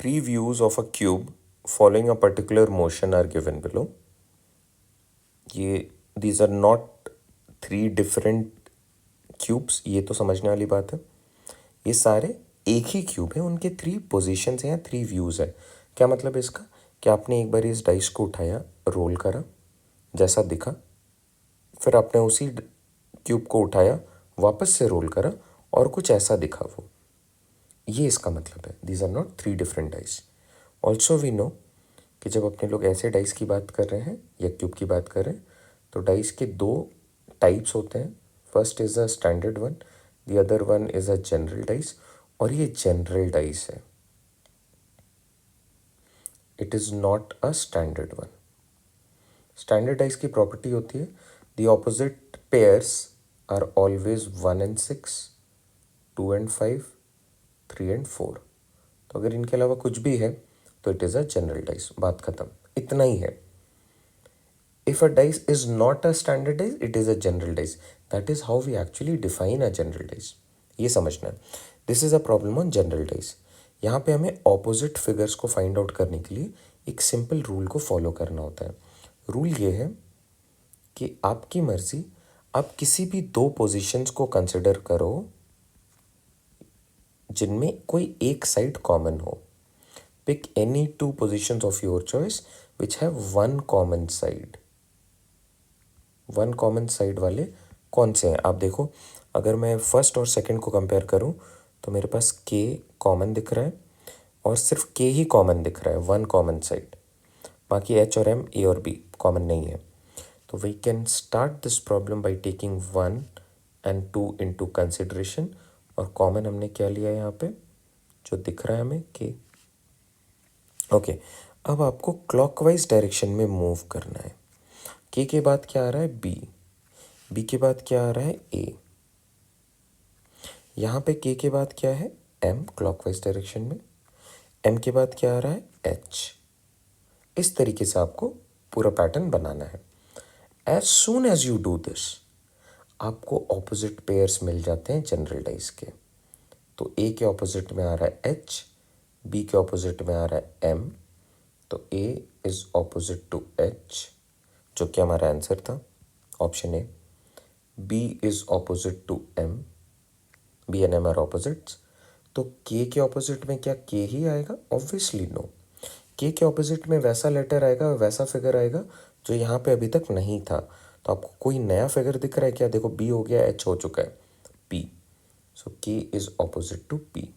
Three views of a cube following a particular motion are given below. These are not three different cubes, ये तो समझने वाली बात है. ये सारे एक ही क्यूब है, उनके थ्री पोजीशंस हैं या थ्री व्यूज़ है. क्या मतलब है इसका? कि आपने एक बार इस डाइस को उठाया, रोल करा, जैसा दिखा, फिर आपने उसी क्यूब को उठाया, वापस से रोल करा और कुछ ऐसा दिखा वो. ये इसका मतलब है. These are not three different dice. Also we know कि जब अपने लोग ऐसे डाइस की बात कर रहे हैं या क्यूब की बात कर रहे हैं तो डाइस के दो टाइप्स होते हैं. First is a standard one, the other one is a general dice. और ये जनरल डाइस है, it is not a standard one. Standard dice की प्रॉपर्टी होती है the opposite pairs are always 1 and 6, 2 and 5, 3 and 4. तो अगर इनके अलावा कुछ भी है तो it is a general dice. बात खत्म, इतना ही है. If a dice is not a standard dice, it is a general dice. That is how we actually define a general dice. ये समझना है. This is a problem on general dice. यहाँ पे हमें opposite figures को find out करने के लिए एक simple rule को follow करना होता है. Rule ये है कि आपकी मर्जी, आप किसी भी दो positions को consider करो जिनमें कोई एक side common हो. Pick any two positions of your choice which have one common side. One common side वाले कौन से हैं आप देखो. अगर मैं फर्स्ट और सेकंड को कंपेयर करूं तो मेरे पास के कॉमन दिख रहा है और सिर्फ के ही कॉमन दिख रहा है, वन कॉमन साइड. बाकी एच और एम, ए और बी कॉमन नहीं है. तो we can start this problem by taking 1 and 2 into consideration. और कॉमन हमने क्या लिया है यहाँ पे, जो दिख रहा है हमें, के. ओके, अब आपको क्लॉकवाइज डायरेक्शन में मूव करना है. के बाद क्या आ रहा है, बी. बी के बाद क्या आ रहा है, ए. यहाँ पे के बाद क्या है, एम, क्लॉकवाइज डायरेक्शन में. एम के बाद क्या आ रहा है, एच. इस तरीके से आपको पूरा पैटर्न बनाना है. As soon as you do this, आपको ऑपोजिट पेयर्स मिल जाते हैं जनरल डाइस के. तो ए के ऑपोजिट में आ रहा है एच, बी के ऑपोजिट में आ रहा है एम. तो A is opposite to H, जो कि हमारा आंसर था, option A. B is opposite to M, B and M are opposites. तो के ऑपोजिट में क्या के ही आएगा? Obviously no. के ऑपोजिट में वैसा लेटर आएगा, वैसा फिगर आएगा जो यहाँ पे अभी तक नहीं था. तो आपको कोई नया फिगर दिख रहा है क्या? देखो, बी हो गया, एच हो चुका है, P. So K is opposite to P.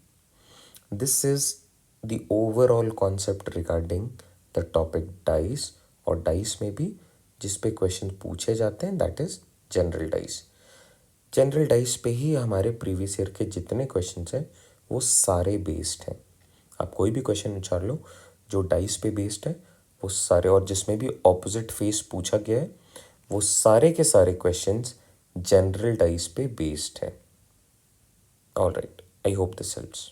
This is the overall concept regarding the topic dice. और डाइस में भी जिस पे क्वेश्चन पूछे जाते हैं that is general dice. General dice पे ही हमारे प्रीवियस ईयर के जितने क्वेश्चंस हैं वो सारे बेस्ड हैं. आप कोई भी क्वेश्चन उछाल लो जो डाइस पे बेस्ड है, वो सारे, और जिसमें भी ऑपोजिट फेस पूछा गया है वो सारे के सारे क्वेश्चंस जनरल डाइस पे बेस्ड हैं. All right, I hope this helps.